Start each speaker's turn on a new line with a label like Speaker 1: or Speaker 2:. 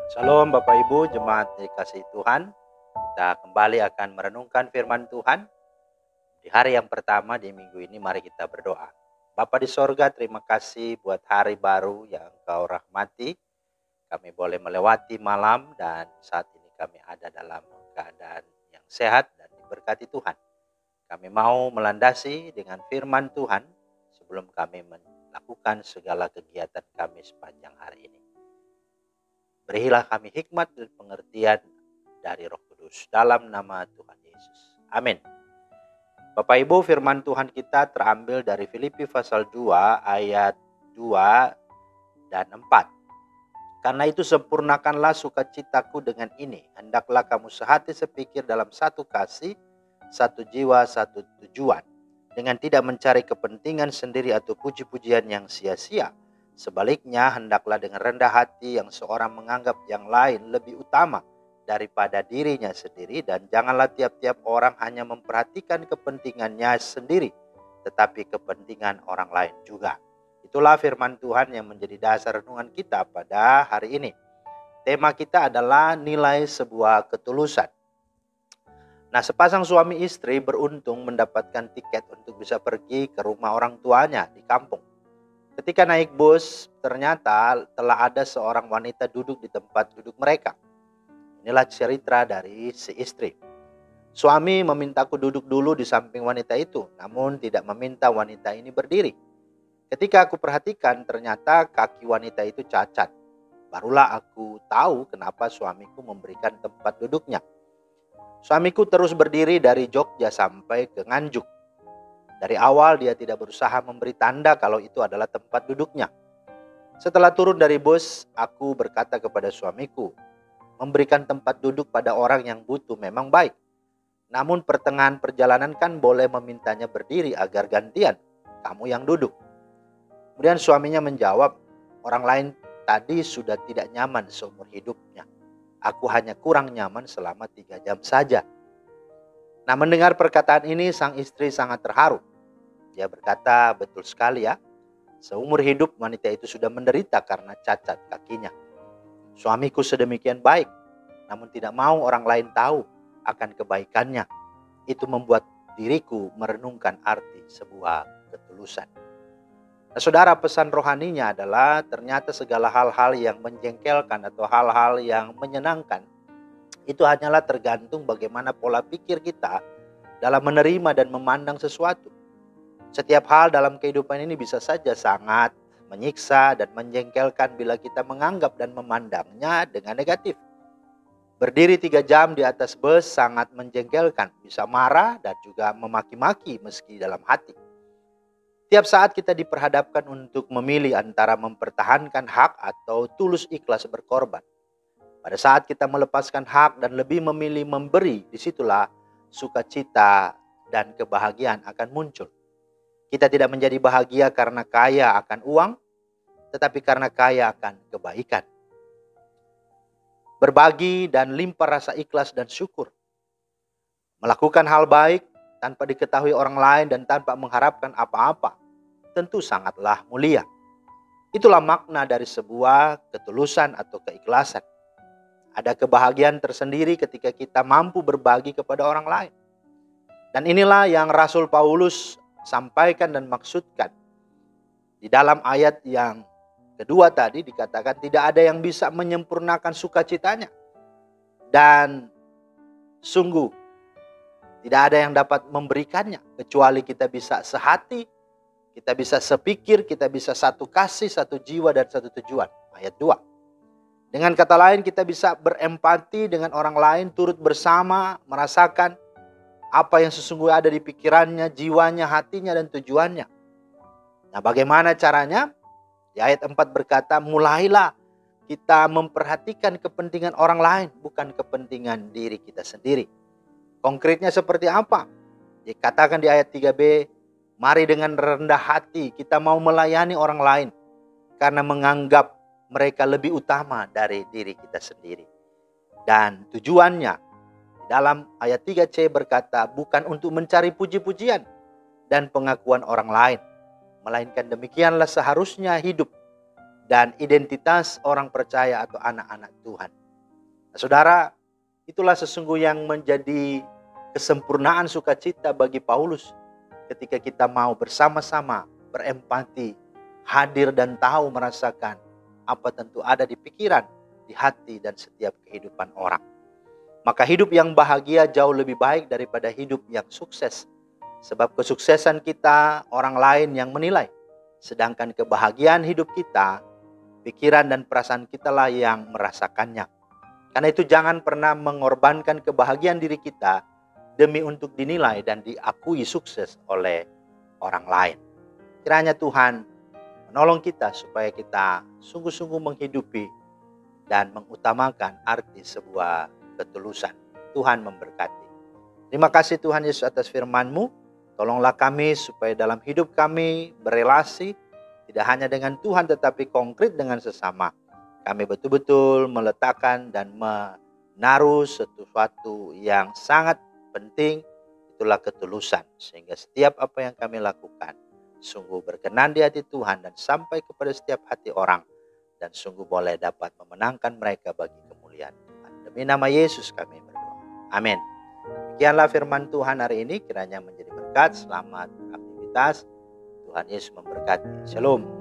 Speaker 1: Shalom Bapak Ibu, jemaat dikasih Tuhan. Kita kembali akan merenungkan firman Tuhan. Di hari yang pertama di minggu ini mari kita berdoa. Bapa di sorga, terima kasih buat hari baru yang Kau rahmati. Kami boleh melewati malam dan saat ini kami ada dalam keadaan yang sehat dan diberkati Tuhan. Kami mau melandasi dengan firman Tuhan sebelum kami melakukan segala kegiatan kami sepanjang hari ini. Berilah kami hikmat dan pengertian dari Roh Kudus dalam nama Tuhan Yesus. Amin. Bapak Ibu, firman Tuhan kita terambil dari Filipi pasal 2 ayat 2 dan 4. Karena itu sempurnakanlah sukacitaku dengan ini. Hendaklah kamu sehati sepikir dalam satu kasih, satu jiwa, satu tujuan. Dengan tidak mencari kepentingan sendiri atau puji-pujian yang sia-sia. Sebaliknya, hendaklah dengan rendah hati yang seorang menganggap yang lain lebih utama daripada dirinya sendiri, dan janganlah tiap-tiap orang hanya memperhatikan kepentingannya sendiri, tetapi kepentingan orang lain juga. Itulah firman Tuhan yang menjadi dasar renungan kita pada hari ini. Tema kita adalah nilai sebuah ketulusan. Nah, sepasang suami istri beruntung mendapatkan tiket untuk bisa pergi ke rumah orang tuanya di kampung. Ketika naik bus, ternyata telah ada seorang wanita duduk di tempat duduk mereka. Inilah cerita dari si istri. Suami memintaku duduk dulu di samping wanita itu, namun tidak meminta wanita ini berdiri. Ketika aku perhatikan, ternyata kaki wanita itu cacat. Barulah aku tahu kenapa suamiku memberikan tempat duduknya. Suamiku terus berdiri dari Jogja sampai ke Nganjuk. Dari awal dia tidak berusaha memberi tanda kalau itu adalah tempat duduknya. Setelah turun dari bus, aku berkata kepada suamiku, memberikan tempat duduk pada orang yang butuh memang baik. Namun pertengahan perjalanan kan boleh memintanya berdiri agar gantian, kamu yang duduk. Kemudian suaminya menjawab, orang lain tadi sudah tidak nyaman seumur hidupnya. Aku hanya kurang nyaman selama 3 jam saja. Nah, mendengar perkataan ini sang istri sangat terharu. Dia berkata, betul sekali ya. Seumur hidup wanita itu sudah menderita karena cacat kakinya. Suamiku sedemikian baik, namun tidak mau orang lain tahu akan kebaikannya. Itu membuat diriku merenungkan arti sebuah ketulusan. Nah, saudara, pesan rohaninya adalah ternyata segala hal-hal yang menjengkelkan atau hal-hal yang menyenangkan itu hanyalah tergantung bagaimana pola pikir kita dalam menerima dan memandang sesuatu. Setiap hal dalam kehidupan ini bisa saja sangat menyiksa dan menjengkelkan bila kita menganggap dan memandangnya dengan negatif. Berdiri 3 jam di atas bus sangat menjengkelkan, bisa marah dan juga memaki-maki meski dalam hati. Tiap saat kita diperhadapkan untuk memilih antara mempertahankan hak atau tulus ikhlas berkorban. Pada saat kita melepaskan hak dan lebih memilih memberi, disitulah sukacita dan kebahagiaan akan muncul. Kita tidak menjadi bahagia karena kaya akan uang, tetapi karena kaya akan kebaikan. Berbagi dan limpah rasa ikhlas dan syukur. Melakukan hal baik tanpa diketahui orang lain dan tanpa mengharapkan apa-apa, tentu sangatlah mulia. Itulah makna dari sebuah ketulusan atau keikhlasan. Ada kebahagiaan tersendiri ketika kita mampu berbagi kepada orang lain. Dan inilah yang Rasul Paulus sampaikan dan maksudkan. Di dalam ayat yang kedua tadi dikatakan tidak ada yang bisa menyempurnakan sukacitanya. Dan sungguh tidak ada yang dapat memberikannya. Kecuali kita bisa sehati, kita bisa sepikir, kita bisa satu kasih, satu jiwa dan satu tujuan. Ayat 2. Dengan kata lain kita bisa berempati dengan orang lain, turut bersama, merasakan apa yang sesungguhnya ada di pikirannya, jiwanya, hatinya, dan tujuannya. Nah, bagaimana caranya? Di ayat 4 berkata, mulailah kita memperhatikan kepentingan orang lain, bukan kepentingan diri kita sendiri. Konkretnya seperti apa? Dikatakan di ayat 3b, mari dengan rendah hati kita mau melayani orang lain, karena menganggap mereka lebih utama dari diri kita sendiri. Dan tujuannya dalam ayat 3c berkata bukan untuk mencari puji-pujian dan pengakuan orang lain. Melainkan demikianlah seharusnya hidup dan identitas orang percaya atau anak-anak Tuhan. Nah, saudara, itulah sesungguhnya yang menjadi kesempurnaan sukacita bagi Paulus ketika kita mau bersama-sama berempati, hadir dan tahu merasakan apa tentu ada di pikiran, di hati dan setiap kehidupan orang. Maka hidup yang bahagia jauh lebih baik daripada hidup yang sukses. Sebab kesuksesan kita orang lain yang menilai. Sedangkan kebahagiaan hidup kita, pikiran dan perasaan kita lah yang merasakannya. Karena itu jangan pernah mengorbankan kebahagiaan diri kita demi untuk dinilai dan diakui sukses oleh orang lain. Kiranya Tuhan menolong kita supaya kita sungguh-sungguh menghidupi dan mengutamakan arti sebuah ketulusan. Tuhan memberkati. Terima kasih Tuhan Yesus atas firman-Mu. Tolonglah kami supaya dalam hidup kami berelasi tidak hanya dengan Tuhan tetapi konkret dengan sesama. Kami betul-betul meletakkan dan menaruh sesuatu yang sangat penting, itulah ketulusan. Sehingga setiap apa yang kami lakukan sungguh berkenan di hati Tuhan dan sampai kepada setiap hati orang. Dan sungguh boleh dapat memenangkan mereka bagi kemuliaan Tuhan. Demi nama Yesus kami berdoa. Amin. Demikianlah firman Tuhan hari ini, kiranya menjadi berkat. Selamat beraktivitas. Tuhan Yesus memberkati. Shalom.